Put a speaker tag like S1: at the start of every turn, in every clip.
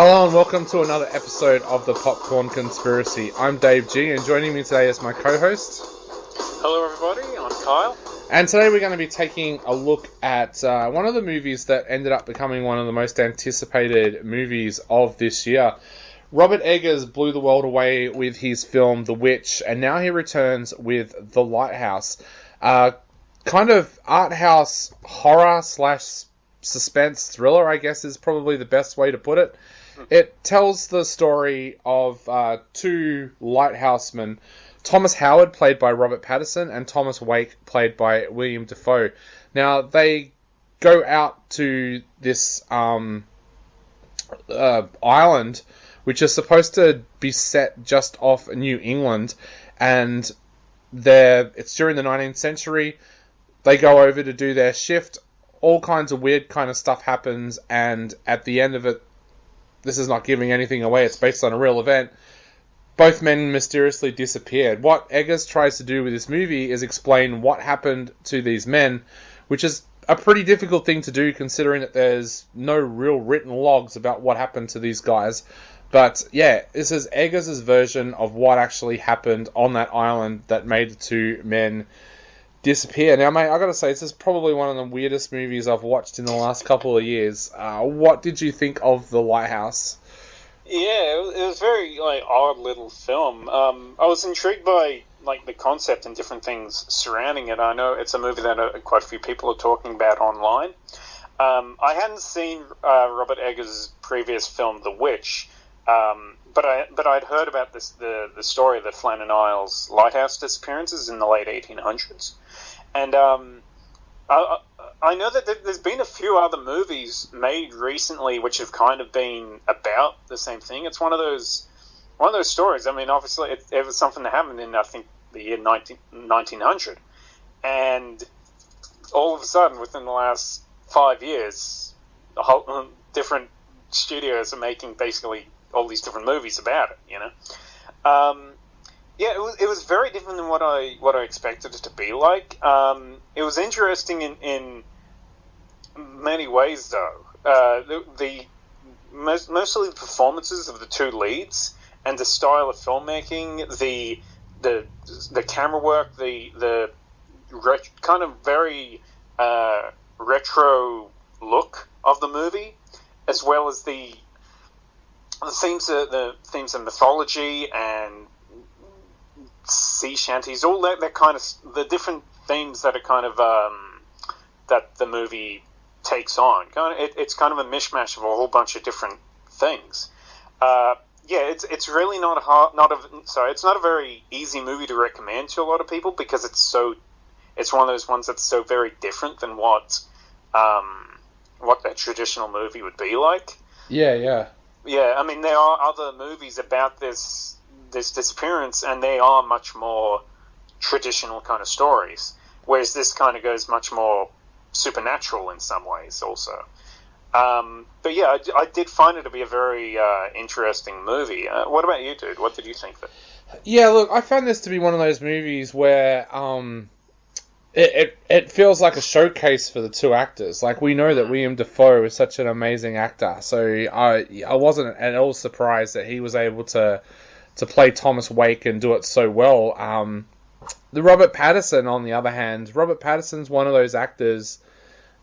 S1: Hello and welcome to another episode of the Popcorn Conspiracy. I'm Dave G, and joining me today is my co-host.
S2: Hello everybody, I'm Kyle.
S1: And today we're going to be taking a look at one of the movies that ended up becoming one of the most anticipated movies of this year. Robert Eggers blew the world away with his film The Witch, and now he returns with The Lighthouse. Kind of art house horror slash suspense thriller, I guess, is probably the best way to put it. It tells the story of two lighthousemen, Thomas Howard, played by Robert Pattinson, and Thomas Wake, played by William Dafoe. Now, they go out to this island, which is supposed to be set just off New England, and it's during the 19th century. They go over to do their shift. All kinds of weird kind of stuff happens, and at the end of it, this is not giving anything away, it's based on a real event, both men mysteriously disappeared. What Eggers tries to do with this movie is explain what happened to these men, which is a pretty difficult thing to do considering that there's no real written logs about what happened to these guys. But yeah, this is Eggers' version of what actually happened on that island that made the two men disappear. Now, mate, I gotta say, this is probably one of the weirdest movies I've watched in the last couple of years. What did you think of The Lighthouse?
S2: Yeah, it was very odd little film. I was intrigued by the concept and different things surrounding it. I know it's a movie that quite a few people are talking about online. I hadn't seen Robert Eggers' previous film, The Witch, but I'd heard about the story of the Flannan Isles lighthouse disappearances in the late 1800s. And I know that there's been a few other movies made recently which have kind of been about the same thing. It's one of those stories. I mean, obviously, it was something that happened in, I think, the year 1900. And all of a sudden, within the last 5 years, a whole different studios are making basically all these different movies about it, you know? Yeah, it was very different than what I expected it to be like. It was interesting in many ways, though. Mostly the performances of the two leads and the style of filmmaking, the camera work, the kind of very retro look of the movie, as well as the themes of mythology and sea shanties, all that kind of the different themes that are kind of that the movie takes on. It's kind of a mishmash of a whole bunch of different things. It's really it's not a very easy movie to recommend to a lot of people because it's one of those ones that's so very different than what that traditional movie would be like.
S1: Yeah.
S2: I mean, there are other movies about this disappearance, and they are much more traditional kind of stories, whereas this kind of goes much more supernatural in some ways also. But yeah, I did find it to be a very interesting movie. What about you, dude? What did you think of it?
S1: Yeah, look, I found this to be one of those movies where it feels like a showcase for the two actors. Like, we know that William Dafoe is such an amazing actor, so I wasn't at all surprised that he was able to play Thomas Wake and do it so well. The Robert Pattinson, on the other hand, Robert Pattinson's one of those actors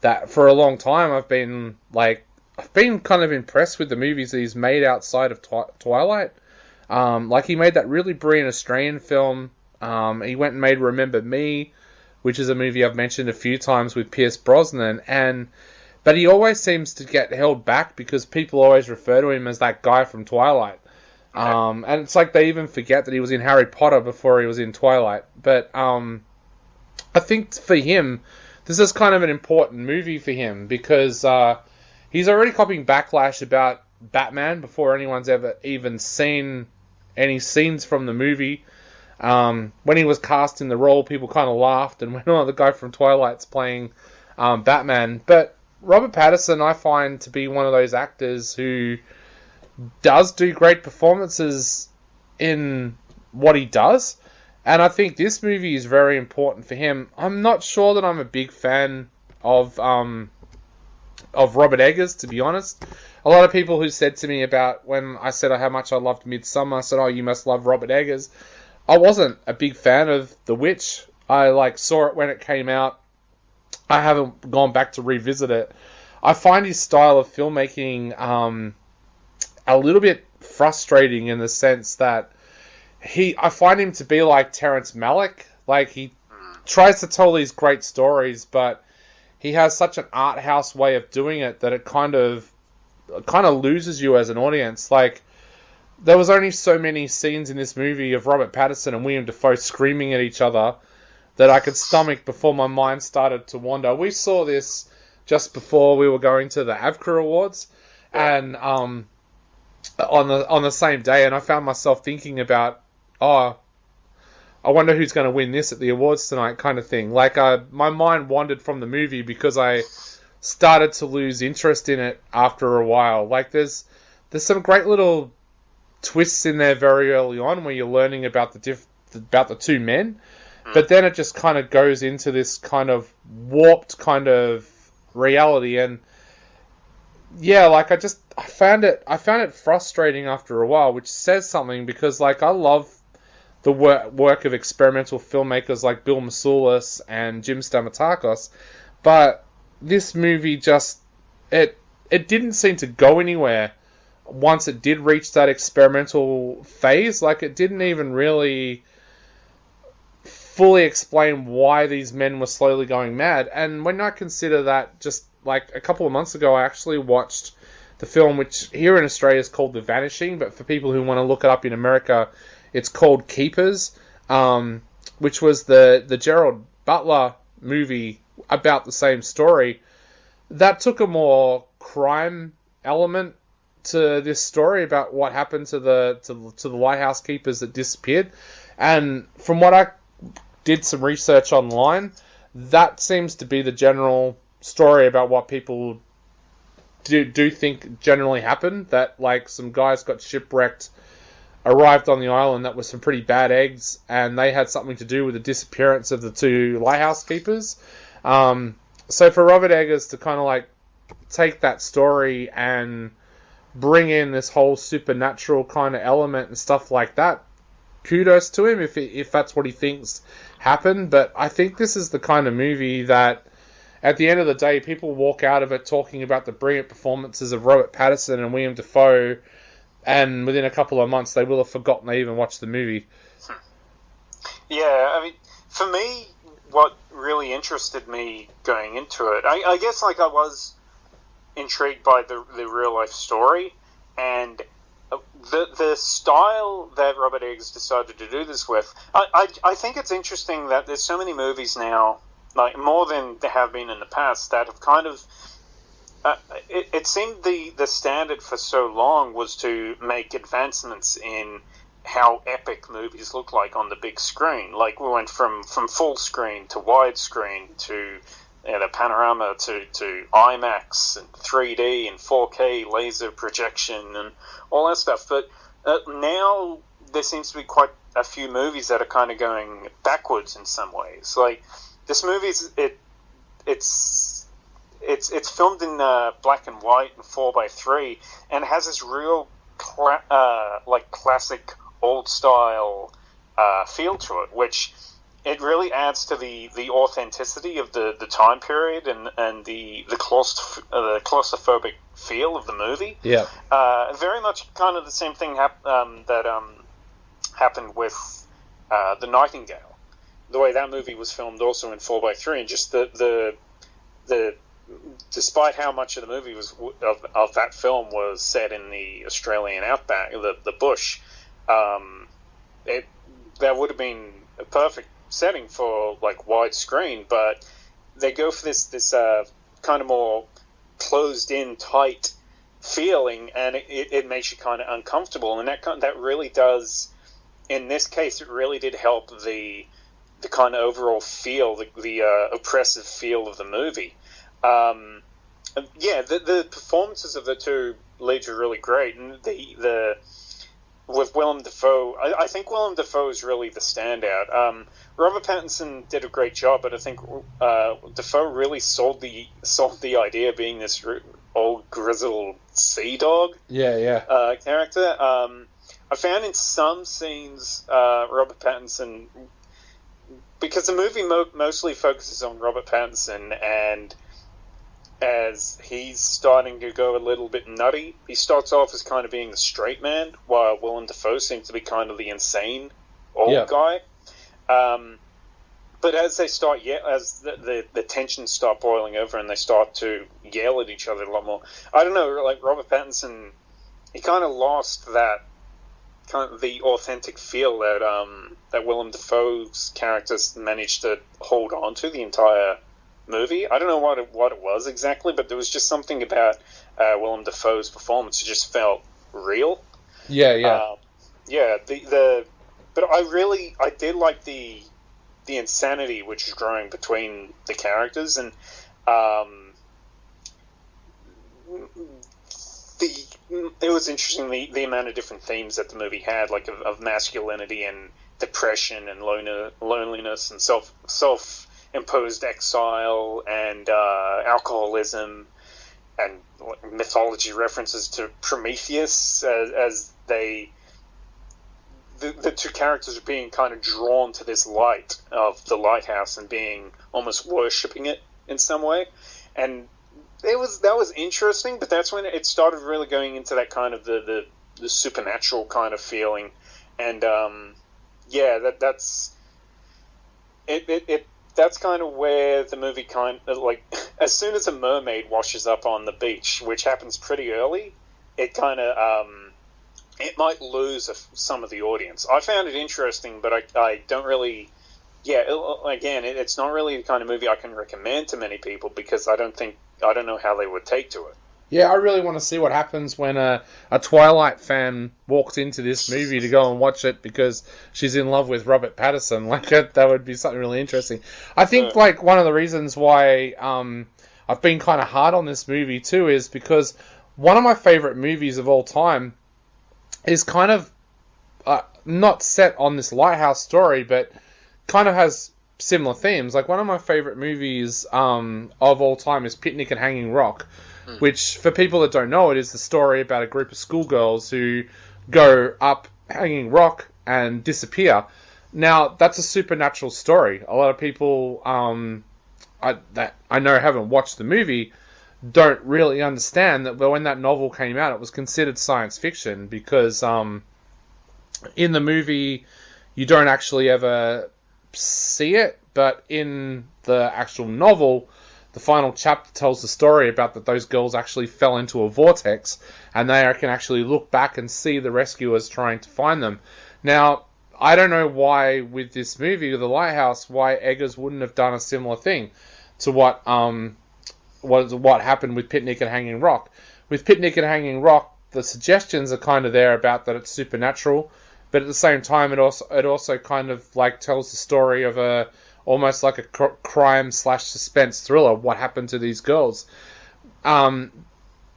S1: that for a long time I've been kind of impressed with the movies that he's made outside of Twilight. He made that really brilliant Australian film. He went and made Remember Me, which is a movie I've mentioned a few times with Pierce Brosnan, but he always seems to get held back because people always refer to him as that guy from Twilight. And it's like they even forget that he was in Harry Potter before he was in Twilight. But I think for him, this is kind of an important movie for him because he's already copying backlash about Batman before anyone's ever even seen any scenes from the movie. When he was cast in the role, people kind of laughed and went, "Oh, the guy from Twilight's playing Batman." But Robert Pattinson, I find to be one of those actors who does do great performances in what he does, and I think this movie is very important for him. I'm not sure that I'm a big fan of Robert Eggers, to be honest. A lot of people who said to me about when I said how much I loved Midsummer, said, "Oh, you must love Robert Eggers." I wasn't a big fan of The Witch. I saw it when it came out. I haven't gone back to revisit it. I find his style of filmmaking a little bit frustrating in the sense that I find him to be like Terrence Malick. Like, he tries to tell these great stories, but he has such an art house way of doing it that it kind of loses you as an audience. Like, there was only so many scenes in this movie of Robert Pattinson and William Dafoe screaming at each other that I could stomach before my mind started to wander. We saw this just before we were going to the AVCA Awards, and on the same day, and I found myself thinking about, I wonder who's going to win this at the awards tonight, kind of thing. Like, my mind wandered from the movie because I started to lose interest in it after a while. Like, there's some great little twists in there very early on where you're learning about the two men, but then it just kind of goes into this kind of warped kind of reality, and yeah, like, I found it frustrating after a while, which says something, because like, I love the work of experimental filmmakers like Bill Masulis and Jim Stamatakos, but this movie just it didn't seem to go anywhere once it did reach that experimental phase. Like, it didn't even really fully explain why these men were slowly going mad. And when I consider that, just like a couple of months ago, I actually watched the film, which here in Australia is called The Vanishing, but for people who want to look it up in America, it's called Keepers, which was the Gerald Butler movie about the same story. That took a more crime element to this story about what happened to the lighthouse keepers that disappeared. And from what I did some research online, that seems to be the general story about what people do think generally happened. That, like, some guys got shipwrecked, arrived on the island that was some pretty bad eggs, and they had something to do with the disappearance of the two lighthouse keepers. So for Robert Eggers to kind of like take that story and bring in this whole supernatural kind of element and stuff like that, kudos to him if that's what he thinks happened. But I think this is the kind of movie that at the end of the day, people walk out of it talking about the brilliant performances of Robert Pattinson and William Dafoe, and within a couple of months they will have forgotten they even watched the movie.
S2: Yeah, I mean, for me, what really interested me going into it, I guess, like, I was intrigued by the real life story, and the style that Robert Eggers decided to do this with. I think it's interesting that there's so many movies now, like more than there have been in the past, that have kind of it seemed the standard for so long was to make advancements in how epic movies look like on the big screen. Like, we went from full screen to widescreen to the panorama to IMAX and 3D and 4K laser projection and all that stuff. But now there seems to be quite a few movies that are kind of going backwards in some ways. Like, this movie it's filmed in black and white and 4:3, and it has this real like classic old style feel to it, which it really adds to the authenticity of the time period and the claustrophobic feel of the movie.
S1: Yeah.
S2: Very much kind of the same thing that happened with The Nightingale. The way that movie was filmed also in 4:3, and just the despite how much of the movie was of that film was set in the Australian outback, the bush, that would have been a perfect setting for like widescreen, but they go for this kind of more closed in, tight feeling, and it makes you kind of uncomfortable, and that really does. In this case, it really did help the kind of overall feel, the oppressive feel of the movie. The performances of the two leads are really great, and with Willem Dafoe, I think Willem Dafoe is really the standout. Robert Pattinson did a great job, but I think Dafoe really sold the idea of being this old grizzled sea dog. Character. I found in some scenes Robert Pattinson, because the movie mostly focuses on Robert Pattinson, and as he's starting to go a little bit nutty, he starts off as kind of being the straight man, while Willem Dafoe seems to be kind of the insane old guy. But as they start, as the tensions start boiling over and they start to yell at each other a lot more, I don't know, like Robert Pattinson, he kind of lost that kind of the authentic feel that Willem Dafoe's characters managed to hold on to the entire movie. I don't know what it was exactly, but there was just something about Willem Dafoe's performance that just felt real.
S1: Yeah.
S2: But I did like the insanity which is growing between the characters, and it was interesting the amount of different themes that the movie had, like of masculinity and depression and loneliness and self-imposed exile and alcoholism and mythology references to Prometheus as the two characters are being kind of drawn to this light of the lighthouse and being almost worshipping it in some way. And that was interesting, but that's when it started really going into that kind of the supernatural kind of feeling. And that's kind of where the movie kind of, like, as soon as a mermaid washes up on the beach, which happens pretty early, it kind of it might lose some of the audience. I found it interesting, but I don't really. Yeah, it's not really the kind of movie I can recommend to many people, because I don't know how they would take to it.
S1: Yeah, I really want to see what happens when a Twilight fan walks into this movie to go and watch it because she's in love with Robert Pattinson. Like, that would be something really interesting. I think, like, one of the reasons why I've been kind of hard on this movie too is because one of my favorite movies of all time is kind of not set on this lighthouse story, but kind of has similar themes. Like, one of my favorite movies of all time is Picnic at Hanging Rock, which, for people that don't know it, is the story about a group of schoolgirls who go up Hanging Rock and disappear. Now, that's a supernatural story. A lot of people that I know haven't watched the movie don't really understand that when that novel came out, it was considered science fiction, because in the movie you don't actually ever see it, but in the actual novel, the final chapter tells the story about that those girls actually fell into a vortex, and they can actually look back and see the rescuers trying to find them. Now, I don't know why with this movie, The Lighthouse, why Eggers wouldn't have done a similar thing to what happened with Picnic at Hanging Rock. With Picnic at Hanging Rock, the suggestions are kind of there about that it's supernatural, but at the same time, it also kind of like tells the story of almost like a crime/suspense thriller. What happened to these girls? The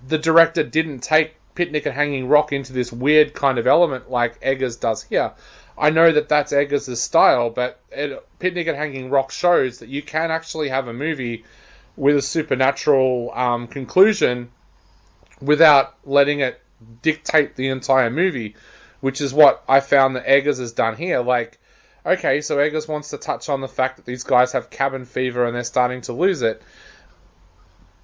S1: director didn't take Picnic at Hanging Rock into this weird kind of element like Eggers does here. I know that that's Eggers' style, but Picnic at Hanging Rock shows that you can actually have a movie with a supernatural conclusion without letting it dictate the entire movie, which is what I found that Eggers has done here. Like, okay, so Eggers wants to touch on the fact that these guys have cabin fever and they're starting to lose it.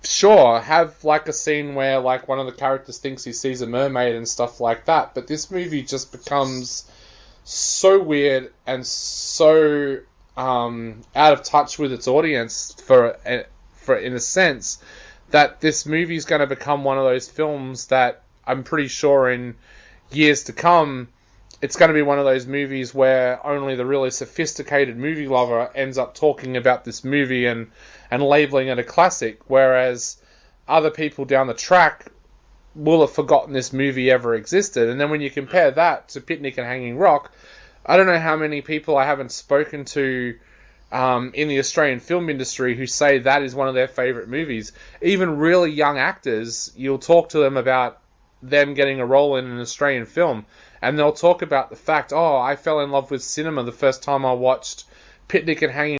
S1: Sure, have like a scene where like one of the characters thinks he sees a mermaid and stuff like that, but this movie just becomes so weird and so out of touch with its audience for in a sense that this movie is going to become one of those films that I'm pretty sure in years to come, it's going to be one of those movies where only the really sophisticated movie lover ends up talking about this movie and labeling it a classic, whereas other people down the track will have forgotten this movie ever existed. And then when you compare that to Picnic at Hanging Rock, I don't know how many people I haven't spoken to in the Australian film industry who say that is one of their favourite movies. Even really young actors, you'll talk to them about them getting a role in an Australian film, and they'll talk about the fact, oh, I fell in love with cinema the first time I watched Picnic and Hanging